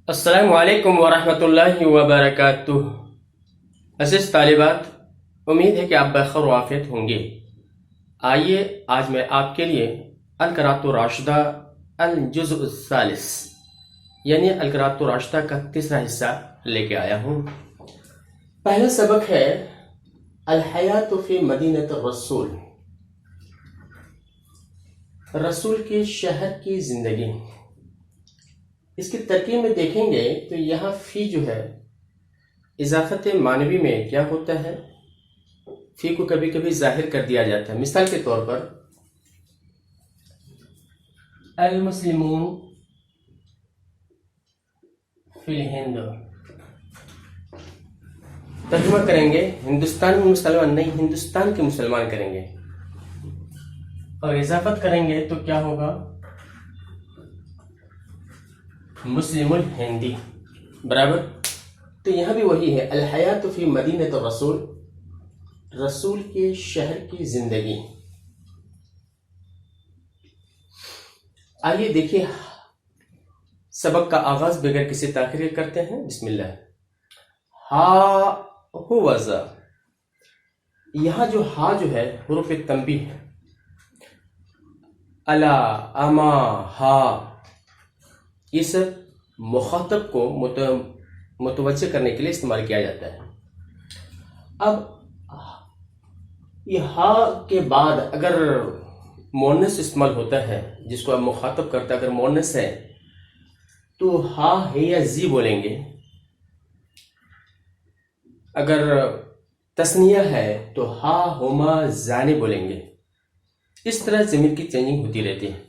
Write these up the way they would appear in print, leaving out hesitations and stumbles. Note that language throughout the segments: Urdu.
السلام علیکم ورحمۃ اللہ وبرکاتہ۔ عزیز طالبات، امید ہے کہ آپ بخیر و عافیت ہوں گے۔ آئیے آج میں آپ کے لیے القراءۃ الراشدہ الجزء الثالث یعنی القراءۃ الراشدہ کا تیسرا حصہ لے کے آیا ہوں۔ پہلا سبق ہے الحیات فی مدینۃ الرسول، رسول کے شہر کی زندگی۔ اس کی ترکیب میں دیکھیں گے تو یہاں فی جو ہے اضافت معنوی میں کیا ہوتا ہے، فی کو کبھی کبھی ظاہر کر دیا جاتا ہے۔ مثال کے طور پر المسلمون فی الہند، ترجمہ کریں گے ہندوستان میں مسلمان نہیں، ہندوستان کے مسلمان کریں گے، اور اضافت کریں گے تو کیا ہوگا، مسلم الہندی برابر۔ تو یہاں بھی وہی ہے، الحیات فی مدینۃ الرسول، رسول کے شہر کی زندگی۔ آئیے دیکھیے سبق کا آغاز بغیر کسی تاخیر کرتے ہیں۔ بسم اللہ۔ ہا ہو ذا، یہاں جو ہا جو ہے حروف تنبیہ ہے، الا، اما، ہا، یہ سب مخاطب کو متوجہ کرنے کے لیے استعمال کیا جاتا ہے۔ اب یہ ہا کے بعد اگر مؤنث استعمال ہوتا ہے، جس کو آپ مخاطب کرتا ہے، اگر مؤنث ہے تو ہا ہے یا زی بولیں گے، اگر تثنیہ ہے تو ہا ہما زانے بولیں گے۔ اس طرح ضمیر کی چینجنگ ہوتی رہتی ہے۔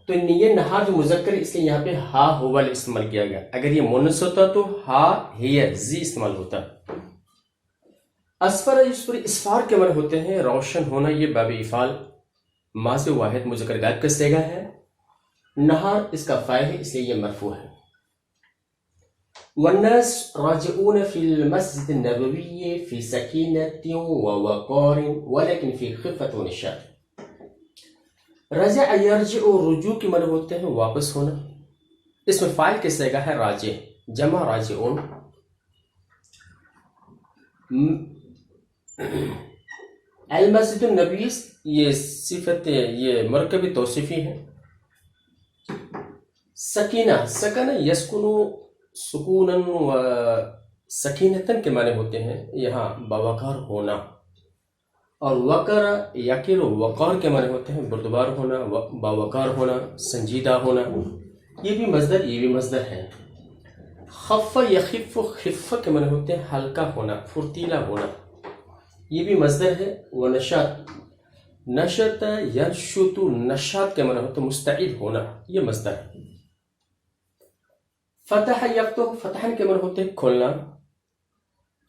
تو یہ نہار جو مذکر ہے، اس لیے یہاں پہ ہا ہو والا استعمال کیا گیا۔ اگر یہ مؤنث ہوتا تو ہا ہے زی استعمال ہوتا۔ اسفر، اس پر اسفار کے معنی ہوتے ہیں روشن ہونا، یہ باب افعال ماضی واحد مذکر غائب کا صیغہ ہے۔ نہار اس کا فاعل ہے، اس لیے یہ مرفوع ہے۔ والناس راجعون في المسجد النبوي في سكينة ووقار ولكن في خفة ونشاط۔ رجع یرجع، رجوع کے معنی ہوتے ہیں واپس ہونا، اس میں فاعل کے صیغہ ہے راجع، جمع راجعون۔ المسجد النبوی، یہ صفت، یہ مرکبی توصیفی ہے۔ سکینہ، سکنہ یسکنو سکوناً و سکینتاً کے معنی ہوتے ہیں یہاں باوقار ہونا، اور وقر یقر وقار کے معنی ہوتے ہیں بردبار ہونا، باوقار ہونا، سنجیدہ ہونا، یہ بھی مصدر، یہ بھی مصدر ہے۔ خف یخف، خف کے معنی ہوتے ہیں ہلکا ہونا، پھرتیلا ہونا، یہ بھی مصدر ہے۔ ونشاط، نشط یرشط، نشاط کے معنی ہوتے ہیں مستعد ہونا، یہ مصدر ہے۔ فتح یفتح، فتحن کے معنی ہوتے ہیں کھولنا،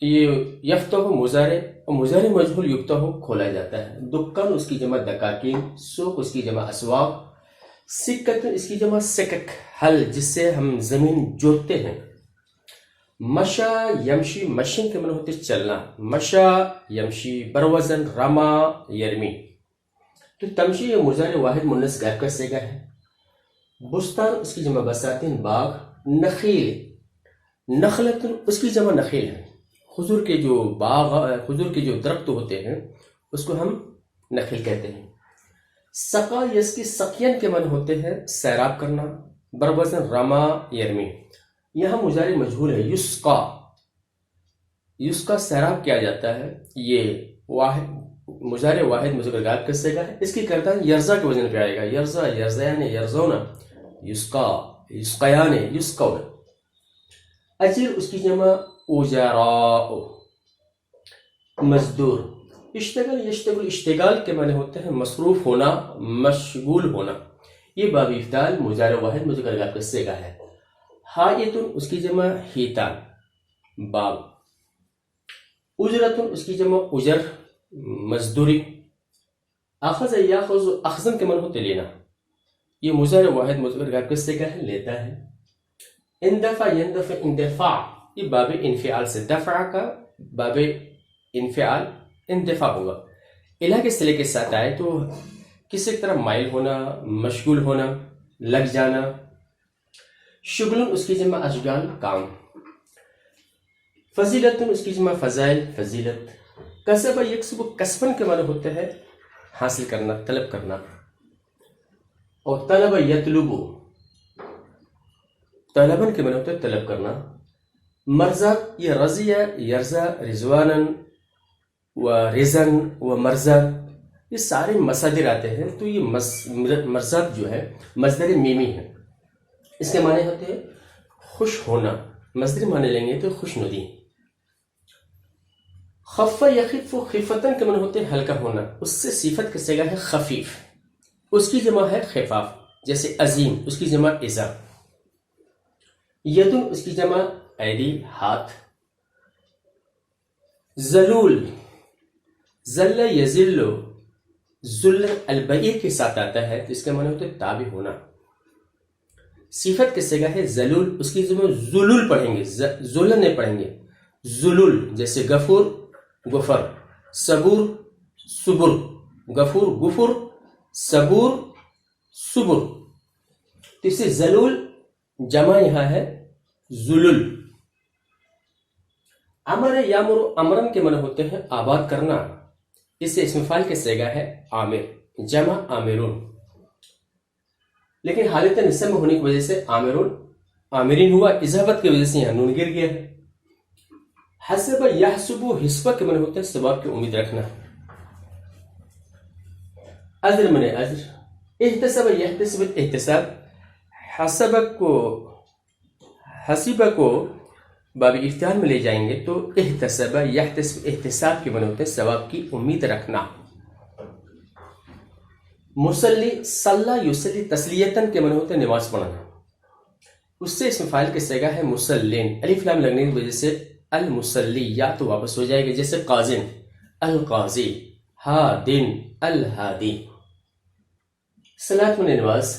یہ یفتح مضارع، اور مضارع مجہول یفتح کھولا جاتا ہے۔ دکان اس کی جمع دکاکین، سوق اس کی جمع اسواق، سکت اس کی جمع سکک، حل جس سے ہم زمین جوتتے ہیں۔ مشا یمشی، مشین کے معنی ہوتے ہیں چلنا، مشا یمشی بروزن، رما یرمی۔ تو تمشی یہ مضارع واحد مؤنث غائب کا صیغہ ہے۔ بستان اس کی جمع بساتین، باغ۔ نخیل، نخلت اس کی جمع نخیل ہے۔ خضر کے جو باغ، خضر کے جو درخت ہوتے ہیں اس کو ہم نخیل کہتے ہیں۔ سقا یس کی سقین کے معنی ہوتے ہیں سیراب کرنا، بروزن رما یرمی۔ یہاں مضارع مجہول ہے، یسقا، یسقا سیراب کیا جاتا ہے، یہ واحد مضارع واحد مذکر غائب کا صیغہ ہے۔ اس کی کردان یرزا کے وزن پہ آئے گا، یرزا، یرزیان، یرزونا، یسقا، یسقیان، یسقون۔ اجر اس کی جمع اجراء، مزدور۔ اشتغل یشتغل، اشتغال کے معنی ہوتے ہیں مصروف ہونا، مشغول ہونا، یہ باب افعال مضارع واحد مذکر غائب کا صیغہ ہے۔ حائط اس کی جمع حیطان، باب۔ اجرت اس کی جمع اجر، مزدوری۔ اخذ یاخذ، اخذن کے معنی ہوتے لینا، یہ مضارع واحد مذکر غائب کا صیغہ ہے، لیتا ہے۔ اندفع یندفع، اندفاع یہ باب انفعال سے، دفع کا باب انفعال اندفاع ہوگا۔ الہ کے صلے کے ساتھ آئے تو کسی طرح مائل ہونا، مشغول ہونا، لگ جانا۔ شغل اس کی جمع اشغال کام. فضیلت اس کی جمع فضائل فضیلت. کسب یکسب کسبن کے معنی ہوتے ہیں حاصل کرنا طلب کرنا. اور طلب یطلب طلبن کے معنی ہوتے ہیں طلب کرنا. مرزق یہ رضیہ یرزا رضوانا و رزن و مرزق یہ سارے مصادر آتے ہیں. تو یہ مرزق جو ہے مصدر میمی ہے. اس کے معنی ہوتے ہیں خوش ہونا. مصدر معنی لیں گے تو خوش ندی. خف یخف خفتن کے معنی ہوتے ہیں ہلکا ہونا. اس سے صفت کا صیغہ ہے خفیف. اس کی جمع ہے خفاف. جیسے عظیم اس کی جمع عزا. یدن اس کی جمع ایدی ہاتھ. ذلول ذل یذل ذل البعیر کے ساتھ آتا ہے تو اس کا معنی ہوتا ہے تابع ہونا. صفت کے صیغہ ہے ذلول. اس کی جمع ذلول پڑھیں گے ذلل نہیں پڑھیں گے. ذلول جیسے غفور غفر صبور صبر غفور غفر صبور صبر. تو اس سے ذلول جمع یہاں ہے ذلل. امر یامر امرن کے معنی ہوتے ہیں آباد کرنا. اس سے اسم فاعل کے صیغہ ہے عامر جمع عامرون. لیکن حالت نسب میں ہونے کی وجہ سے عامرون عامرین ہوا. اضافت کی وجہ سے یہاں نون گر گیا ہے. حسب یحسب حسبہ کے معنی ہوتے ہیں ثواب کی امید رکھنا. اجر من اجر. احتسب یحتسب احتساب. حسبہ کو باب افتعال میں لے جائیں گے تو احتسب یحتسب احتساب کے معنی ہوتے ہیں ثواب کی امید رکھنا. مصلی صلی یصلی تسلیتن کے معنی ہوتے ہیں نماز پڑھنا. اس سے اسم فاعل کے صیغہ ہے مسلین. الف لام لگنے کی وجہ سے المصلی یا تو واپس ہو جائے گا. جیسے قاضن القاضی ہادن الہادی. صلاۃ من نماز.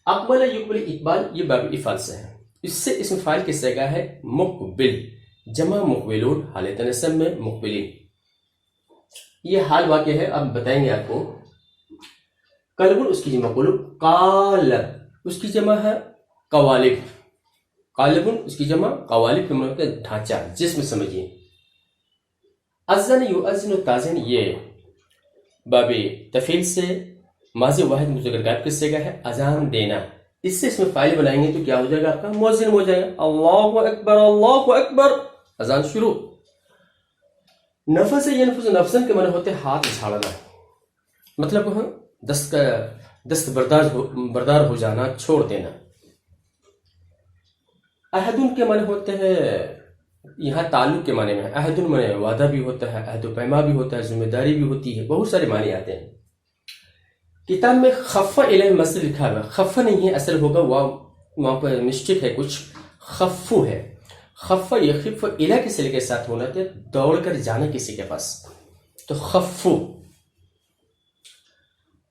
اقبل یقبل اقبال یہ باب افعال سے ہے. اس سے اسم فاعل کے صیغہ ہے مقبل جمع مقبلون حالت نسب میں مقبلین. یہ حال واقع ہے. اب بتائیں گے آپ کو. قلب اس کی جمع قلوب. قالب اس کی جمع ہے قوالب. قالب اس کی جمع قوالب کے معنی ہوتا ہے ڈھانچہ جسم سمجھیے. اذن یؤذن تاذن یہ باب تفعیل سے ماضی واحد مذکر غائب کے صیغہ ہے اذان دینا. اس سے اس میں فاعل بنائیں گے تو کیا ہو جائے گا آپ کا مؤذن ہو جائے گا. اللہ اکبر اللہ اکبر اذان شروع. نفس ینفس نفسن کے معنی ہوتے ہیں ہاتھ جھاڑنا. مطلب دست بردار ہو جانا چھوڑ دینا. عہدن کے معنی ہوتے ہیں یہاں تعلق کے معنی میں. عہدن معنی وعدہ بھی ہوتا ہے عہد و پیما بھی ہوتا ہے ذمہ داری بھی ہوتی ہے. بہت سارے معنی آتے ہیں. کتاب میں خف الیہ مصدر لکھا ہوا. خف نہیں ہے اصل ہوگا وہاں پر مسٹیک ہے کچھ. خفو ہے. خف یخف الیہ کے صلے کے ساتھ ہونا تھا دوڑ کر جانا کسی کے پاس تو خفو.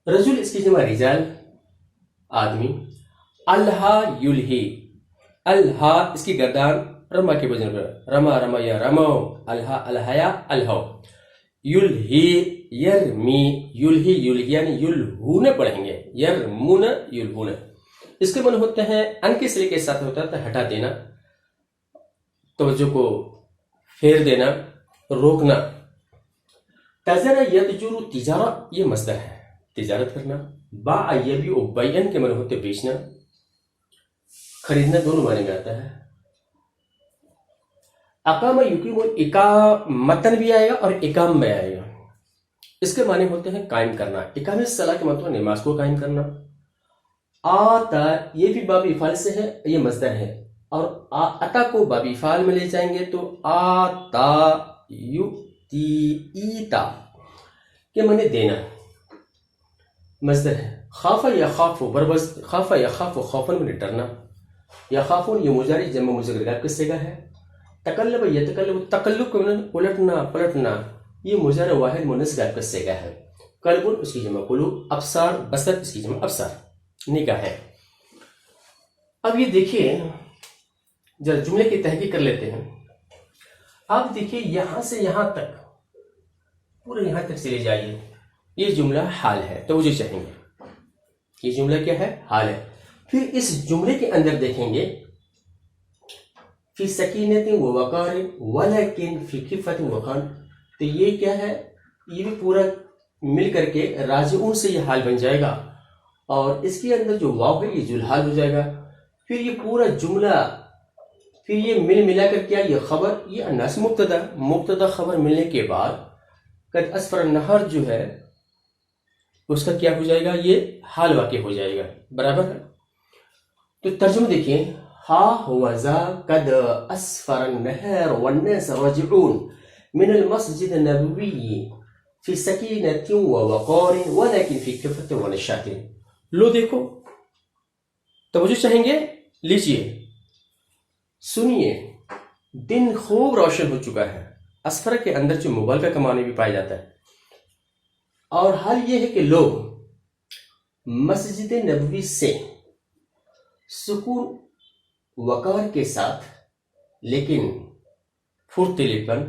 رجل اس کی جمع رجال آدمی. الہا یلہی. الہا اس کی گردان رما کے وزن پر رما رما یا رمو. الہا الہیا الہو. یلہی یرمی یلہی یلہیان یلہون پڑھیں گے یرمون یلہون. اس کے معنی ہوتے ہیں ان کے صلے کے ساتھ ہوتا ہے ہٹا دینا توجہ کو پھیر دینا روکنا. تجر یتجر تجارہ یہ مصدر ہے تجارت کرنا. باع یبیع بیعن کے معنی ہوتے بیچنا خریدنا دونوں معنی میں آتا ہے. اقام یقیم اقامتن بھی آئے گا اور اقام میں آئے گا. اس کے معنی ہوتے ہیں قائم کرنا. اقام الصلاۃ کے مطلب نماز کو قائم کرنا. آتا یہ بھی باب افعال سے ہے یہ مصدر ہے اور اتا کو باب افعال میں لے جائیں گے تو آتا یؤتی ایتا کے معنی دینا مصدر ہے. خاف یخاف بربز خاف یخاف خوفن میں ڈرنا. یخافون یہ مضارع جمع مذکر غائب کا صیغہ ہے. تقلب یتقلب تقلب کو الٹنا پلٹنا یہ مضارع واحد مؤنث غائب کا صیغہ ہے. قلب اس کی جمع قلوب. ابصار بصر اس کی جمع ابصار نگاہ ہے. اب یہ دیکھیے جب جملے کی تحقیق کر لیتے ہیں. آپ دیکھیے یہاں سے یہاں تک پورے یہاں تک چلے جائیے. یہ جملہ حال ہے توجہ چاہیں گے. یہ جملہ کیا ہے حال ہے. پھر اس جملے کے اندر دیکھیں گے فی سکینت و وقار ولکن فی خفت و وقار. تو یہ کیا ہے؟ یہ بھی پورا مل کر کے راجعون سے یہ حال بن جائے گا، اور اس کے اندر جو واو ہے یہ ذوالحال ہو جائے گا. پھر یہ پورا جملہ، پھر یہ ملا کر کیا، یہ خبر، یہ الناس مبتدا خبر ملنے کے بعد قد اسفر النہر جو ہے اس کا کیا ہو جائے گا، یہ حال واقع ہو جائے گا. برابر ہے. تو ترجمہ دیکھیں، ہا ہوا ذا قد اسفر النہر والناس راجعون من المسجد النبوی فی سکینت و وقار ولکن فی خفت و نشاط. لو دیکھو، توجہ چاہیں گے، لیجئے سنیے. دن خوب روشن ہو چکا ہے. اسفر کے اندر جو مبالغہ کا معنی بھی پایا جاتا ہے. اور حال یہ ہے کہ لوگ مسجد نبوی سے سکون وقار کے ساتھ لیکن پھرتیلے پن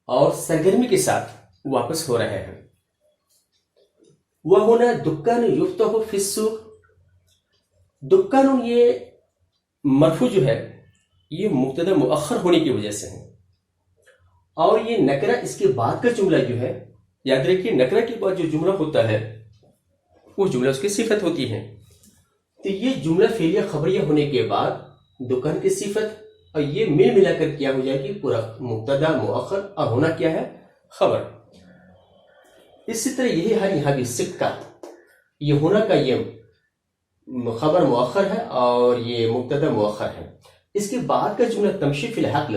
اور سرگرمی کے ساتھ واپس ہو رہے ہیں. وَهُنَا دُكَّانٌ يُفْتَحُ فِي السُّوقِ. دکان یہ مرفوع جو ہے یہ مبتدا مؤخر ہونے کی وجہ سے ہے، اور یہ نکرہ اس کے بعد کا جملہ جو ہے، یاد رکھیے نکرہ کے بعد جو جملہ ہوتا ہے وہ جملہ اس کی صفت ہوتی ہے. تو یہ جملہ فعلیہ خبریہ ہونے کے بعد دکان کی صفت، اور یہ ملا کر کیا ہو جائے گی پورا مبتدا مؤخر، اور ہونا کیا ہے، خبر. اسی طرح یہی حال یہاں بھی سکہ، یہ ہونا کا یہ خبر مؤخر ہے اور یہ مبتدا مؤخر ہے. اس کے بعد کا جملہ تمشی فی الحقل،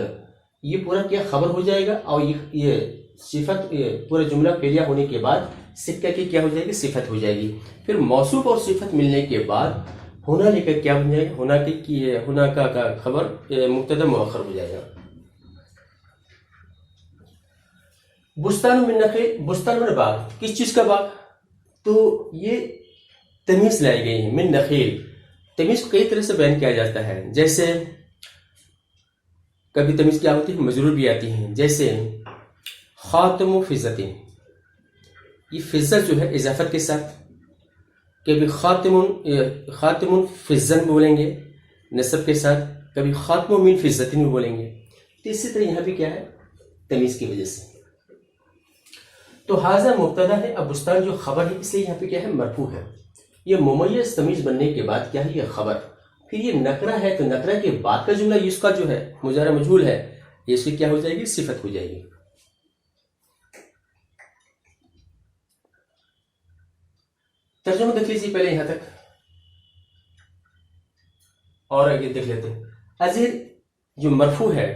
یہ پورا کیا خبر ہو جائے گا، اور یہ صفت، پورا جملہ فعلیہ ہونے کے بعد سکہ کی کیا ہو جائے گی، صفت ہو جائے گی. پھر موصوف اور صفت ملنے کے بعد ہونا لے کر کیا بن جائے گا، ہونا کا خبر مبتدا مؤخر ہو جائے گا. بستان من نخیل، بستان من باغ، کس چیز کا باغ؟ تو یہ تمیز لائی گئی ہے. من نخیل، تمیز کو کئی طرح سے بیان کیا جاتا ہے. جیسے کبھی تمیز کیا ہوتی ہے، مجرور بھی آتی ہیں. جیسے خاتم و فضت، یہ فضت جو ہے اضافت کے ساتھ، کبھی خاتم فضن بولیں گے نصب کے ساتھ، کبھی خاتم من فضتن بھی بولیں گے. تو اسی طرح یہاں بھی کیا ہے، تمیز کی وجہ سے. تو حاضر مبتدا ہے، اب بستان جو خبر ہے، اس لیے یہاں پہ کیا ہے، مرفوع ہے. یہ ممیز تمیز بننے کے بعد کیا ہے، یہ خبر. پھر یہ نکرہ ہے، تو نکرہ کے بعد کا جملہ اس کا جو ہے مضارع مجہول ہے، یہ اس کی کیا ہو جائے گی، صفت ہو جائے گی. ترجمہ دیکھ لیجیے پہلے یہاں تک اور آگے دیکھ لیتے ہیں. ازیر جو مرفوع ہے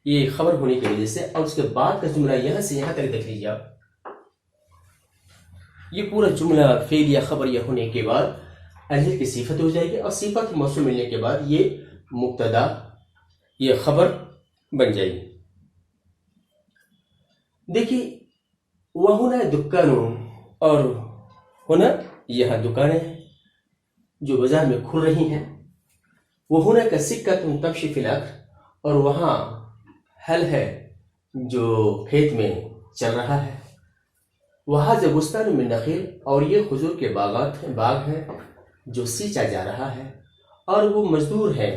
یہ خبر ہونے کی وجہ سے، اور اس کے بعد کا جملہ یہاں سے یہاں تک دیکھ لیجیے آپ. یہ پورا جملہ فعل یا خبر یا ہونے کے بعد ازیر کی صفت ہو جائے گی، اور صفت موصول ملنے کے بعد یہ مبتدا، یہ خبر بن جائے گی. دیکھیے وَهُنَا دُكَّانٌ، اور ہونا یہاں دکانیں ہیں جو بازار میں کھل رہی ہیں. وہ ہونا کا سکہ تم تمشی فی الحق، اور وہاں حل ہے جو کھیت میں چل رہا ہے. وہاں بستان من نخیل، اور یہ کھجور کے باغ ہیں جو سینچا جا رہا ہے، اور وہ مزدور ہے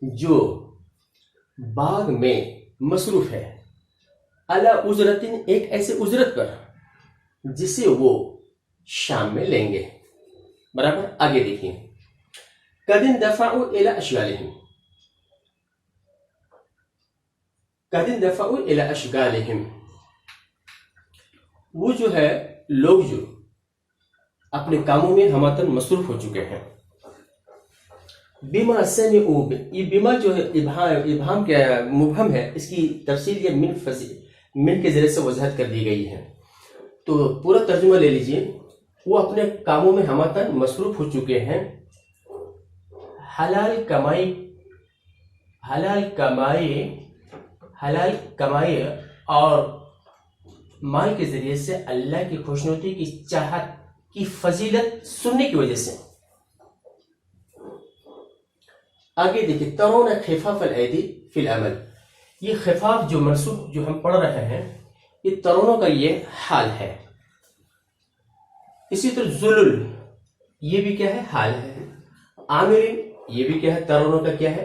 جو باغ میں مصروف ہے. علی اجرتن، ایک ایسے اجرت پر جسے وہ شام میں لیں گے. برابر. آگے دیکھیں، قد اندفعوا الی اشغالہم، قد اندفعوا الی اشغالہم، وہ جو ہے لوگ جو اپنے کاموں میں ہماتن مصروف ہو چکے ہیں. بما سمعوا، یہ بما جو ہے ابہام کیا مبہم ہے، اس کی تفصیل یہ من کے ذریعے سے وضاحت کر دی گئی ہے. تو پورا ترجمہ لے لیجئے. وہ اپنے کاموں میں ہماتن مصروف ہو چکے ہیں، حلال کمائی اور مال کے ذریعے سے اللہ کی خوشنودی کی چاہت کی فضیلت سننے کی وجہ سے. آگے دیکھیں، ترون خفاف الایدی فی العمل، یہ خفاف جو منصوب جو ہم پڑھ رہے ہیں، یہ ترونوں کا یہ حال ہے. اسی طرح ذلل، یہ بھی کیا ہے، حال ہے. عامرین، یہ بھی کیا ہے، ترونوں کا کیا ہے،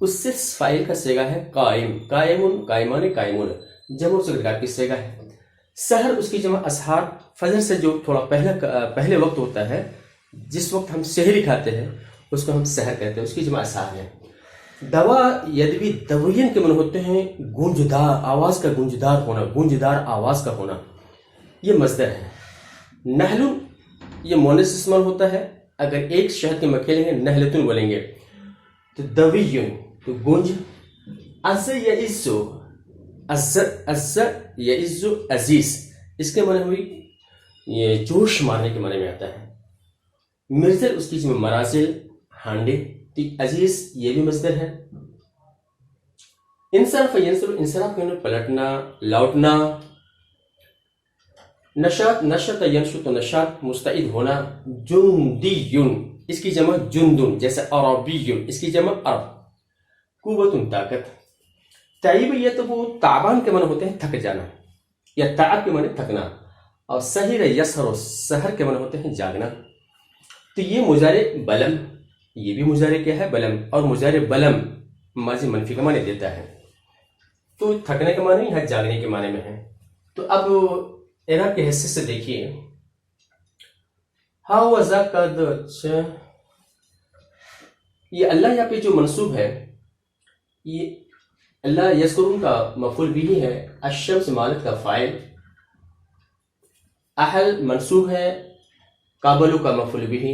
اس سے فائل کا سیگا ہے قائم، قائمون، قائمان، قائمون، جمع مذکر کی سیگا ہے۔ سحر اس کی جمع اسحار، فجر سے جو تھوڑا پہلے وقت ہوتا ہے، جس وقت ہم سحری کھاتے ہیں اس کو ہم سحر کہتے ہیں، اس کی جمع اسحار ہے۔ دوا یدوی، دوین کے من ہوتے ہیں گونجدار، آواز کا گونجدار ہونا، گونجدار آواز کا ہونا، یہ مصدر ہے۔ نحل یہ مونس اسم ہوتا ہے، اگر ایک شہد کے مکھے لیں گے نحلتن بولیں گے تو دویون تو گونج۔ از یعزو، از یعزو عزیز، اس کے معنی ہوئی یہ جوش مارنے کے معنی میں آتا ہے۔ مرزل اس کی جمع مرازل، ہانڈے، تو عزیز یہ بھی مصدر ہے۔ انصرف ینصرف، انصراف کے معنی پلٹنا، لوٹنا۔ نشاط، نشط ینشط، نشاط مستعد ہونا۔ جندیون اس کی جمع جندن، جیسے عربیون اس کی جمع عرب۔ قوتن طاقت۔ تعیب یہ تو وہ تعبان کے معنی ہوتے ہیں تھک جانا، یا تعب کے معنی تھکنا، اور سحر یسہر، سحر کے معنی ہوتے ہیں جاگنا۔ تو یہ مضارع بلم، یہ بھی مضارع کیا ہے بلم، اور مضارع بلم ماضی منفی کا معنی دیتا ہے، تو تھکنے کے معنی ہے، جاگنے کے معنی میں ہے۔ تو اب اعراب کے حصے سے دیکھیے، ہا ہوا ذا قد، یہ اللہ یہاں پہ جو منصوب ہے، یہ اللہ یذکرون کا مفعول بھی ہے، الشمس مالک کا فاعل، اہل منصوب ہے، قابلو کا مفعول بھی۔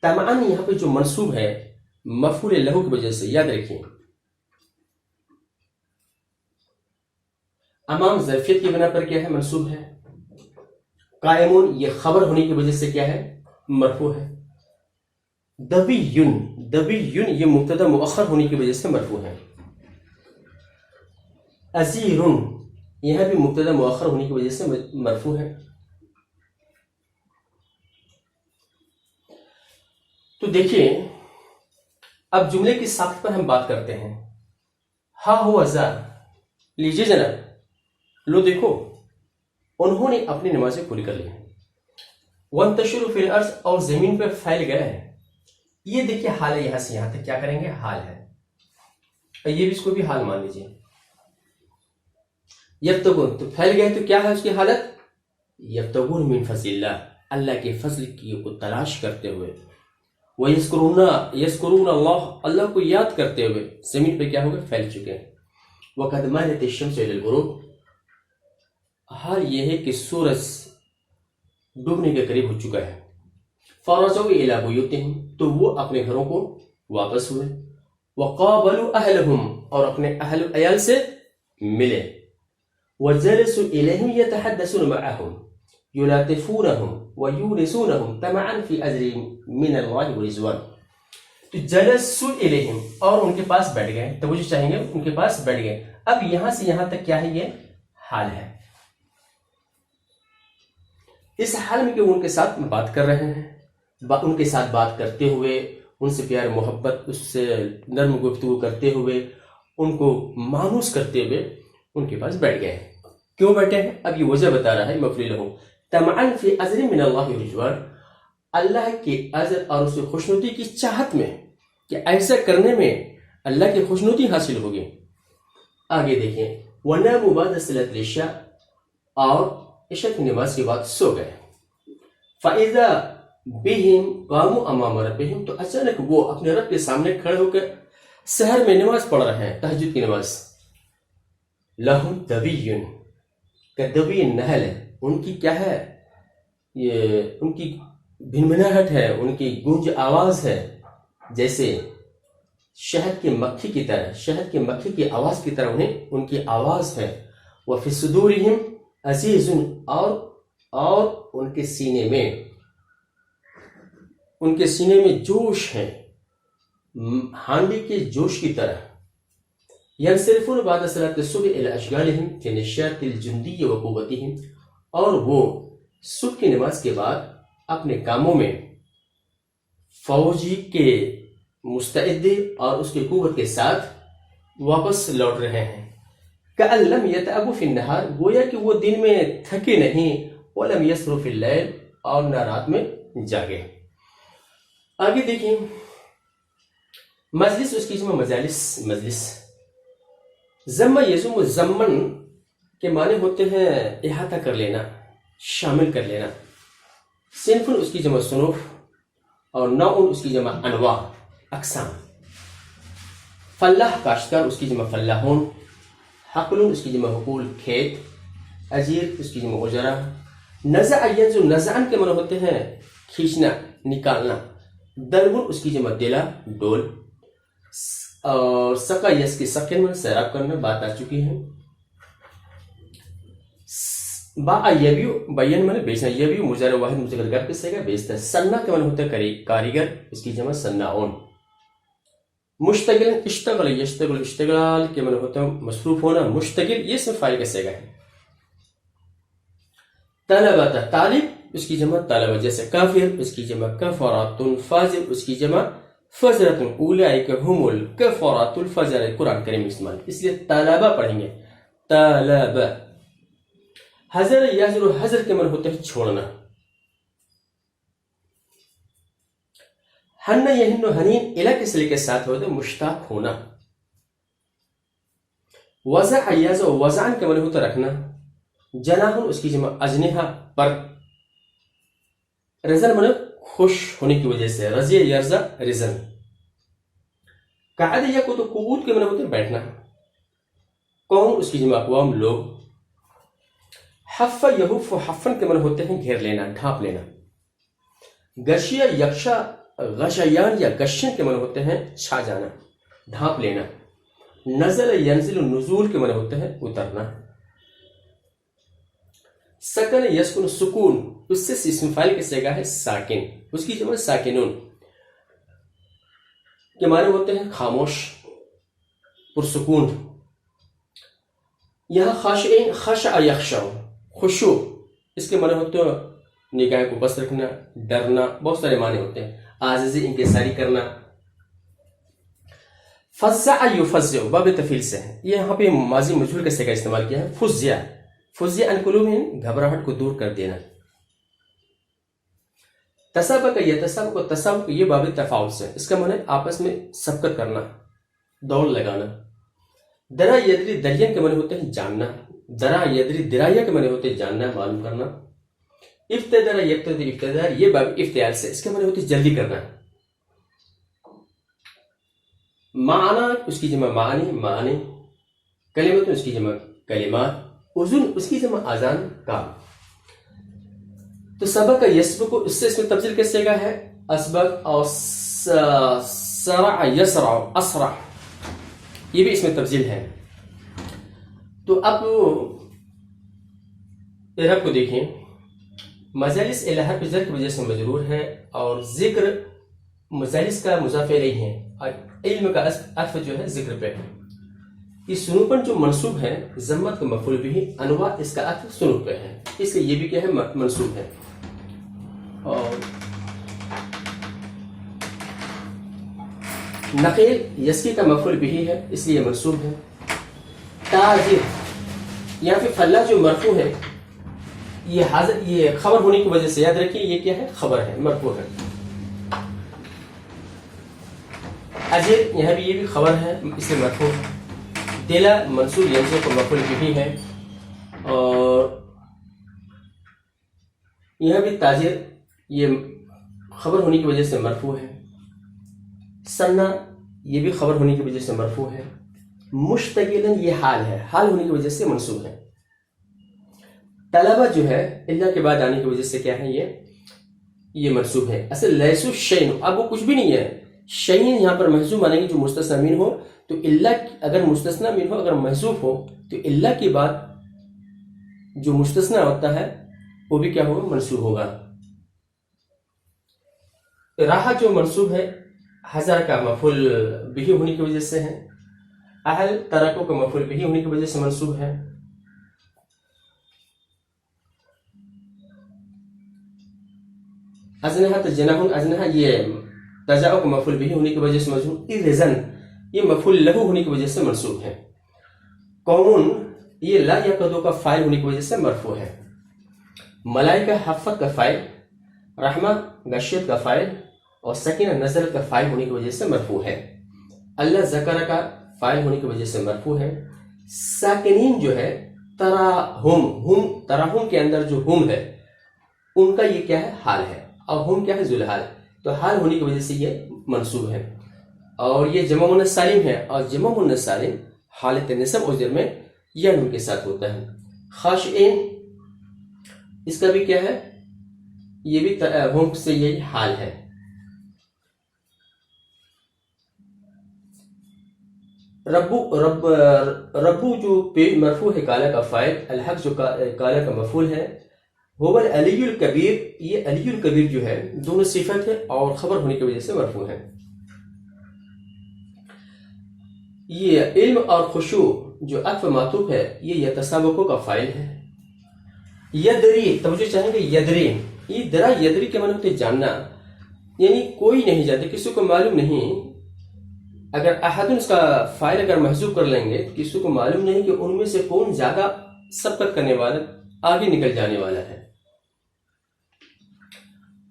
طمعاً یہاں پہ جو منصوب ہے مفعول لہو کی وجہ سے، یاد رکھیں امام ظرفیت کی بنا پر کیا ہے منصوب ہے۔ قائمون یہ خبر ہونے کی وجہ سے کیا ہے مرفوع ہے۔ دبیون، دبیون یہ مبتدا مؤخر ہونے کی وجہ سے مرفوع ہے۔ ازیرن یہاں بھی مبتدا مؤخر ہونے کی وجہ سے مرفوع ہے۔ تو دیکھیے اب جملے کی ساخت پر ہم بات کرتے ہیں۔ ہا ہوا ذا، لیجیے جناب، لو دیکھو انہوں نے اپنی نمازیں پوری کر لی ہیں۔ وانتشروا فی الارض، اور زمین پر پھیل گئے ہیں۔ یہ دیکھیے حال ہے، یہاں سے یہاں تک کیا کریں گے حال ہے، اور یہ بھی اس کو بھی حال مان لیجیے۔ یبتغون تو پھیل گئے، تو کیا ہے اس کی حالت، یبتغون من فضل اللہ، اللہ کے فضل کی کو تلاش کرتے ہوئے۔ وَيَذْكُرُونَ، یذکرون اللہ، اللہ کو یاد کرتے ہوئے زمین پہ کیا ہوگا پھیل چکے ہیں۔ وَقَدْ مَالَتِ الشَّمْسُ إِلَى الْغُرُوبِ، حال یہ ہے کہ سورج ڈوبنے کے قریب ہو چکا ہے۔ فَرَجَعُوا إِلَى بُيُوتِهِمْ، تو وہ اپنے گھروں کو واپس ہوئے۔ وَقَابَلُوا أَهْلَهُمْ، اور اپنے اہل عیال سے ملے۔ وَجَلَسُوا إِلَيْهِمْ يَتَحَدَّثُونَ مَعَهُمْ يُلَاطِفُونَهُمْ وَيُونِسُونَهُمْ طَمَعًا فِي أَجْرِهِمْ مِنَ اللَّهِ وَرِضْوَانٍ، تو جلسوا إِلَيْهِمْ، اور ان کے پاس بیٹھ گئے، توجہ چاہیں گے ان کے پاس بیٹھ گئے۔ اب یہاں سے یہاں تک کیا ہے یہ حال ہے۔ اس حال میں کہ وہ ان کے ساتھ بات کر رہے ہیں، ان کے ساتھ بات کرتے ہوئے، ان سے پیار محبت، اس سے نرم گفتگو کرتے ہوئے، ان کو مانوس کرتے ہوئے ان کے پاس بیٹھ گئے ہیں۔ کیوں بیٹھے ہیں اب یہ وجہ بتا رہا ہے مفعول لہو۔ طمعا فی اجر من اللہ ورضوان، اللہ کے اجر اور اس کی خوشنودی کی چاہت میں، کہ ایسا کرنے میں اللہ کی خوشنودی حاصل ہوگی۔ آگے دیکھیں، وَنَامُوا بَعْدَ صَلَاةِ الْعِشَاءِ، اور عشاء کی نماز کے بعد سو گئے۔ فَإِذَا بِهِمْ قَامُوا أَمَامَ رَبِّهِمْ، تو اچانک وہ اپنے رب کے سامنے کھڑے ہو کر سحر میں نماز پڑھ رہے ہیں، تہجد کی نماز۔ لَهُمْ دَبِيٌّ، کہ دبی نہل ہے، ان کی کیا ہے یہ ان کی بھنبھناہٹ ہے، ان کی گونج آواز ہے، جیسے شہد کی مکھی کی طرح، شہد کی مکھی کی آواز کی طرح انہیں ان کی آواز ہے۔ وَفِي صُدُورِهِمْ عَزِيزٌ، اور ان کے سینے میں جوش ہے، ہانڈی کے جوش کی طرح۔ يَنْصَرِفُونَ بَعْدَ صَلَاةِ الصُّبْحِ إِلَىٰ أَشْغَالِهِمْ فِي نَشَاطِ الْجُنْدِيِّ وَقُوَّتِهِمْ، اور وہ صبح کی نماز کے بعد اپنے کاموں میں فوجی کے مستعد اور اس کی قوت کے ساتھ واپس لوٹ رہے ہیں۔ كَأَن لَّمْ يَتَعَبُوا فِي النَّهَارِ، گویا کہ وہ دن میں تھکے نہیں، وَلَمْ يَسْرُوا فِي اللَّيْلِ، اور نہ رات میں جاگے۔ آگے دیکھیں، مجلس اس کی جمع مجالس مجلس. ضم یضم ضمن کے معنی ہوتے ہیں احاطہ کر لینا، شامل کر لینا. صنف اس کی جمع صنوف، اور نوع اس کی جمع انواع اقسام. فلاح کاشتکار اس کی جمع فلاحون. حقل اس کی جمع حقول کھیت. اجیر اس کی جمع اجرا. نزع ینزع نزعن کے معنی ہوتے ہیں کھینچنا، نکالنا. دلو اس کی جمع دلا ڈول. اور سقا یس کی سقن میں سیراب کرنا، بات آ چکی ہے. با یبیو بیان میں بیچنا. یبیو مضارع واحد مستقل غیب کس سے کا بیچتا ہے. صنع کے معنی ہوتا ہے کاریگر، اس کی جمع صناعون. مشتغل اشتغل یشتغل اشتغال کے معنی ہوتا ہے مصروف ہونا. مشتغل یہ اسم فاعل کس سے کا ہے. طلبہ طالب اس کی جمع طلبہ، جیسے کافر اس کی جمع کفرات. فاجر اس کی جمع فجرۃ. اولئک هم الکفرات الفجر قرآن کریم استعمال، اس لیے طلبہ پڑھیں گے طلبہ. حضر یحضر حضر کے معنی ہوتے ہیں چھوڑنا. حن یحن حنین الہ کے صلے کے ساتھ ہوتے ہیں مشتاق ہونا. وضع یضع وضعن کے معنی ہوتا ہے رکھنا. جناح اس کی جمع اجنحہ پر. رزن معنی خوش ہونے کی وجہ سے، رضی یرضى رزن. قعد یقعد قعود کے معنی ہوتے ہیں بیٹھنا. قوم اس کی جمع اقوام لوگ. حف یحف حفن کے معنی ہوتے ہیں گھیر لینا، ڈھانپ لینا. غشیہ یغشا غشیان یا غشن کے معنی ہوتے ہیں چھا جانا، ڈھانپ لینا. نزل ینزل نزول کے معنی ہوتے ہیں اترنا. سکن یسکن سکون اس سے اسم فاعل کے صیغہ ہے ساکن، اس کی جمع ساکنون کے معنی ہوتے ہیں خاموش، پرسکون. یہاں خاشعین خشع یخشع خشوع اس کے معنی ہوتے ہیں نگاہ کو بس رکھنا، ڈرنا، بہت سارے معنی ہوتے ہیں. عاجزی انکساری کرنا. فزع یفزع باب تفعیل سے ہے، یہ یہاں پہ ماضی مجہول کا صیغہ استعمال کیا ہے. فزع فزع عن قلوبہم گھبراہٹ کو دور کر دینا. تسابق یتسابق تسابق یہ باب تفاعل سے، اس کا معنی آپس میں سبقت کرنا، دوڑ لگانا. درا یدری درین کے معنی ہوتے ہیں جاننا. درا یدری درایا کے معنی ہوتے ہیں جاننا، معلوم کرنا. ابتدار یبتدی ابتدار یہ باب افتعال سے، اس کے معنی ہوتے ہیں جلدی کرنا. معنی اس کی جمع معانی معانی. کلمت اس کی جمع کلمات. اذن اس کی جمع اذان کا. تو سبق یسبق اس سے اس میں تبدیل کس صیغہ ہے اسبق. اور سرع یسرع اسرع یہ بھی اس میں تبدیل ہے. تو اب اعراب کو دیکھیں. مجالس الہ پہ ذکر کی وجہ سے مجرور ہے، اور ذکر مجالس کا مضاف الیہ ہے، اور علم کا عطف جو ہے ذکر پہ ہے. یہ سنوپن جو منصوب ہے ضمت کا مفعول بھی، انواع اس کا عطف سنوپ پہ ہے، اس لیے یہ بھی کیا ہے منصوب ہے. اور نقیل یسکی کا مفعول بھی ہے، اس لیے منصوب ہے. تاجر یہاں پہ فلاح جو مرفوع ہے یہ خبر ہونے کی وجہ سے یاد رکھیے یہ کیا ہے خبر ہے، مرفوع ہے. اجر یہاں بھی یہ بھی خبر ہے، اس لیے مرفوع. دلا منصوب ینزع کو مفعول بھی ہے. اور یہاں بھی تاجر یہ خبر ہونے کی وجہ سے مرفوع ہے. سنہ یہ بھی خبر ہونے کی وجہ سے مرفوع ہے. مشتغلن یہ حال ہے، حال ہونے کی وجہ سے منصوب ہے. طلبہ جو ہے اللہ کے بعد آنے کی وجہ سے کیا ہے یہ منصوب ہے. اصل لیسو شین، اب وہ کچھ بھی نہیں ہے. شین یہاں پر محذوف مانیں گے جو مستثنی من ہو. تو اللہ اگر مستثنی من ہو اگر محذوف ہو تو اللہ کے بعد جو مستثنی ہوتا ہے وہ بھی کیا ہوگا منصوب ہوگا. راحہ جو منصوب ہے ہزار کا مفعول بھی ہونے کی وجہ سے ہے. اہل ترکو کا مفعول بھی ہونے کی وجہ سے منصوب ہے. ازنحہ جناح ازنحہ یہ تجاؤ کا مفعول بھی ہونے کی وجہ سے منصوب. ارزن یہ مفعول لہو ہونے کی وجہ سے منصوب ہے. قوم یہ لا یقدو کا فاعل ہونے کی وجہ سے مرفوع ہے. ملائکہ حفت کا فاعل، رحمہ غشیت کا فاعل، اور سکینہ نزلت کا فاعل ہونے کی وجہ سے مرفوع ہے. اللہ ذکر کا فاعل ہونے کی وجہ سے مرفوع ہے. ساکنین جو ہے تراہم کے اندر جو ہم ہے ان کا یہ کیا ہے؟ حال ہے. اور ہم کیا ہے؟ ذوالحال. تو حال ہونے کی وجہ سے یہ منصوب ہے. اور یہ جمع مؤنث سالم ہے، اور جمع مؤنث سالم حالت نصب اور جر میں یا نون کے ساتھ ہوتا ہے. خاشعین اس کا بھی کیا ہے؟ یہ بھی ہم سے یہی حال ہے. ربو جو مرفوع ہے کالا کا فاعل، الحق جو کالا کا مفعول ہے، وہ علی الکبیر. یہ علی الکبیر جو ہے دونوں صفت ہے اور خبر ہونے کی وجہ سے مرفوع ہے. یہ علم اور خشوع جو عطف معطوف ہے یہ یتسابقوا کا فاعل ہے. یدری توجہ چاہیں گے، یدری یہ درا یدری کے معنی ہوتے ہیں جاننا، یعنی کوئی نہیں جانتا، کسی کو معلوم نہیں. اگر احد اس کا فاعل اگر محذوف کر لیں گے تو کسی کو معلوم نہیں کہ ان میں سے کون زیادہ سبقت کرنے والا، آگے نکل جانے والا ہے.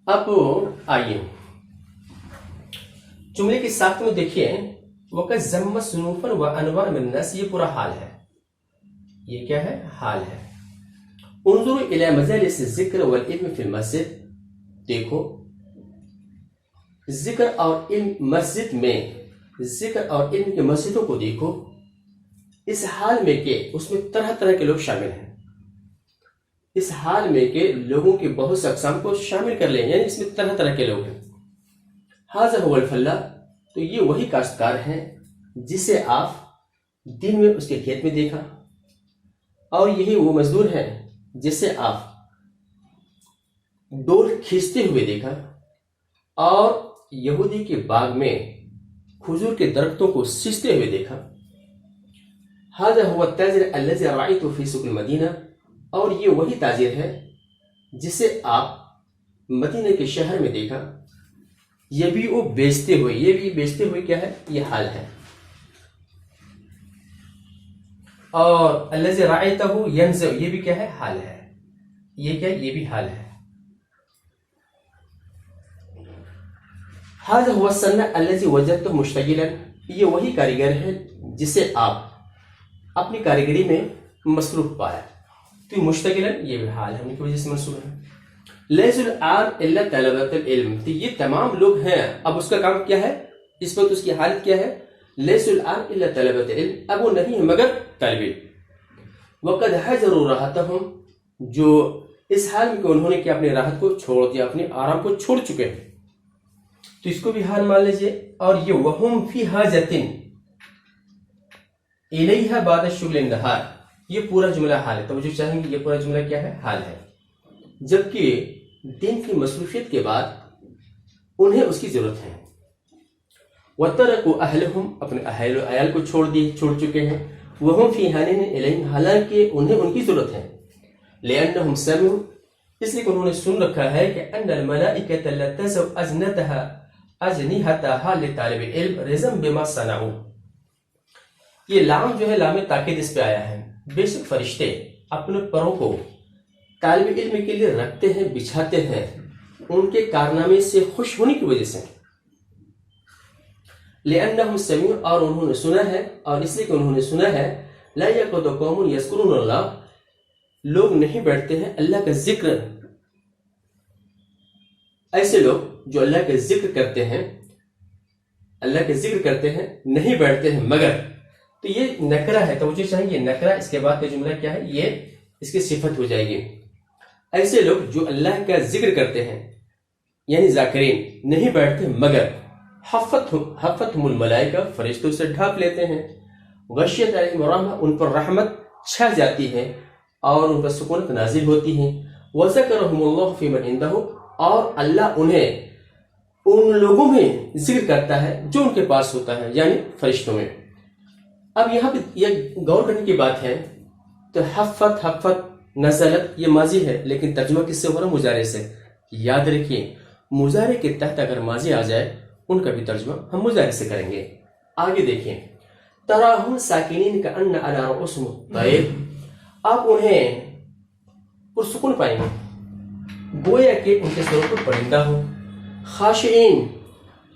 اب آئیے جملے کی ساخت میں دیکھیے، وقت ضم صنوفا و انواع من الناس، یہ پورا حال ہے. یہ کیا ہے؟ حال ہے. انظروا الی مجالس الذکر والعلم فی المسجد، دیکھو ذکر اور علم مسجد میں، ذکر اور علم کے مسجدوں کو دیکھو، اس حال میں کہ اس میں طرح طرح کے لوگ شامل ہیں. اس حال میں کہ لوگوں کی بہت سے اقسام کو شامل کر لیں، یعنی اس میں طرح طرح کے لوگ ہیں. ھذا ھو الفلاح، تو یہ وہی کاشتکار ہیں جسے آپ دن میں اس کے کھیت میں دیکھا، اور یہی وہ مزدور ہیں جسے آپ ڈول کھینچتے ہوئے دیکھا، اور یہودی کے باغ میں کھجور کے درختوں کو سیچتے ہوئے دیکھا. ھذا ھو التاجر الذی رأیتہ فی سوق المدینہ، اور یہ وہی تاجر ہے جسے آپ مدینہ کے شہر میں دیکھا. یہ بھی وہ بیچتے ہوئے، یہ بھی بیچتے ہوئے کیا ہے؟ یہ حال ہے. اور الذی رأیتہ ینزع، یہ بھی کیا ہے؟ حال ہے. یہ کیا ہے؟ یہ بھی حال ہے. ھذا ھو الصنّاع الذی وجدتہ مشتغلا، یہ وہی کاریگر ہے جسے آپ اپنی کاریگری میں مصروف پایا. تو مشتغلا یہ بھی حال ہے، ان کی وجہ سے منصوب ہے. لیس العام الا طلبۃ العلم، تو یہ تمام لوگ ہیں. اب اس کا کام کیا ہے؟ اس وقت اس کی حالت کیا ہے؟ لیس العام الا طلبۃ العلم، اب وہ نہیں ہے مگر طالب علم. وقد حجروا راحتهم، جو اس حال میں کہ انہوں نے کیا؟ اپنی راحت کو چھوڑ دیا، اپنے آرام کو چھوڑ چکے ہیں. تو اس کو بھی حال مان لیجئے. اور یہ وہم فی حاجۃ الیہا بعد شغل النہار، یہ پورا جملہ حال ہے. توجہ چاہیں گے، یہ پورا جملہ کیا ہے؟ حال ہے. جبکہ دن کی مصروفیت کے بعد انہیں اس کی ضرورت ہے. وَتَرَكُوا أَهْلَهُمْ، اپنے اہل و عیال کو چھوڑ چکے ہیں. وَهُمْ فِي حَانٍ إِلَيْهِمْ، حالانکہ انہیں ان کی ضرورت ہے. لِأَنَّهُمْ سَمِعُوا، اس لیے کہ انہوں نے سن رکھا ہے کہ أَنَّ الْمَلَائِكَةَ لَتَضَعُ أَجْنِحَتَهَا لِطَالِبِ الْعِلْمِ رِضًا بِمَا صَنَعُوا. یہ لام جو ہے لام تاکید اس پہ آیا ہے. بے شک فرشتے اپنے پروں کو طالب علم کے لیے رکھتے ہیں، بچھاتے ہیں ان کے کارنامے سے خوش ہونے کی وجہ سے. لِأَنَّهُمْ سَمِعُوا، اور انہوں نے سنا ہے، اور اس لیے کہ انہوں نے سنا ہے. لَا يَقْعُدُ قَوْمٌ يَذْكُرُونَ اللَّهَ، لوگ نہیں بیٹھتے ہیں اللہ کا ذکر. ایسے لوگ جو اللہ کا ذکر کرتے ہیں، اللہ کا ذکر کرتے ہیں، نہیں بیٹھتے ہیں مگر. تو یہ نکرہ ہے، توجہ چاہیے. یہ نکرہ اس کے بعد کا جملہ کیا ہے؟ یہ اس کی صفت ہو جائے گی. ایسے لوگ جو اللہ کا ذکر کرتے ہیں یعنی ذاکرین، نہیں بیٹھتے مگر حفتہم الملائکہ، فرشتوں سے ڈھانپ لیتے ہیں. غشیت علیہم الرحمہ، ان پر رحمت چھا جاتی ہے اور ان پر سکونت نازل ہوتی ہے. وذکرہم اللہ فی من عندہ، اور اللہ انہیں ان لوگوں میں ذکر کرتا ہے جو ان کے پاس ہوتا ہے، یعنی فرشتوں میں. اب یہاں پہ یہ غور کرنے کی بات ہے. تو حفت نزلت یہ ماضی ہے، لیکن ترجمہ کس سے ہو رہا؟ مضارع سے. یاد رکھیے مضارع کے تحت اگر ماضی آ جائے ان کا بھی ترجمہ ہم مضارع سے کریں گے. آگے دیکھیں. تراہم ساکنین کأن علی رؤوسہم الطیر، آپ انہیں پرسکون پائیں گے گویا کہ ان کے سروں پر پرندہ ہو. خاشعین،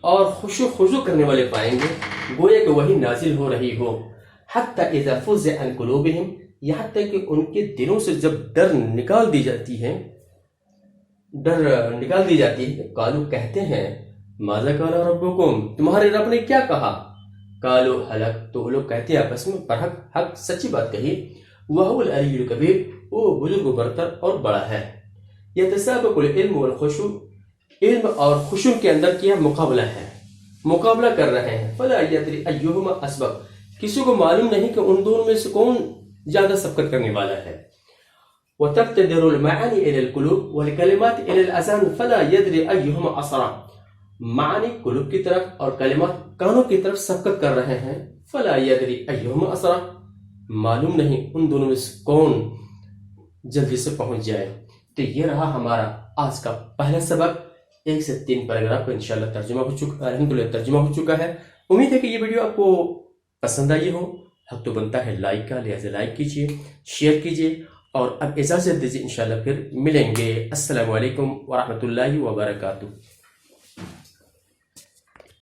اور خشوع کرنے والے پائیں گے. گویا کہ وہی نازل ہو رہی ہو. حتی اذا فزع عن قلوبہم، یہاں تک کہ ان کے دلوں سے جب ڈر نکال دی جاتی ہے، قالو کہتے ہیں ماذا قال ربکم، تمہارے رب نے کیا کہا. قالو حلق، تو وہ لوگ کہتے ہیں آپس میں حق سچی بات کہی. وہو العلی الکبیر، وہ بزرگ و برتر اور بڑا ہے. یتسابق العلم والخشوع، علم اور خشوع کے اندر کیا مقابلہ ہے، مقابلہ کر رہے ہیں. فلا یدری ایہما اسبق، کسی کو معلوم نہیں کہ ان دونوں میں سے کون زیادہ سبقت کرنے والا ہے. وتبتدر المعانی الى القلوب والکلمات الى الاذان فلا یدری ایہما اسرع، معنی قلوب کی طرف اور کلمات کانوں کی طرف سبقت کر رہے ہیں. فلا یدری ایہما اسرع، معلوم نہیں ان دونوں میں سے کون جلدی سے پہنچ جائے. تو یہ رہا ہمارا آج کا پہلا سبق. 1 سے 3 پیراگراف کا انشاءاللہ ترجمہ ہو چکا، الحمدللہ ترجمہ ہو چکا ہے. امید ہے کہ یہ ویڈیو آپ کو پسند آئی ہو. حق تو بنتا ہے لائک کا، لہذا لائک کیجیے، شیئر کیجیے، اور اب اجازت دیجیے، انشاءاللہ پھر ملیں گے. السلام علیکم ورحمۃ اللہ وبرکاتہ.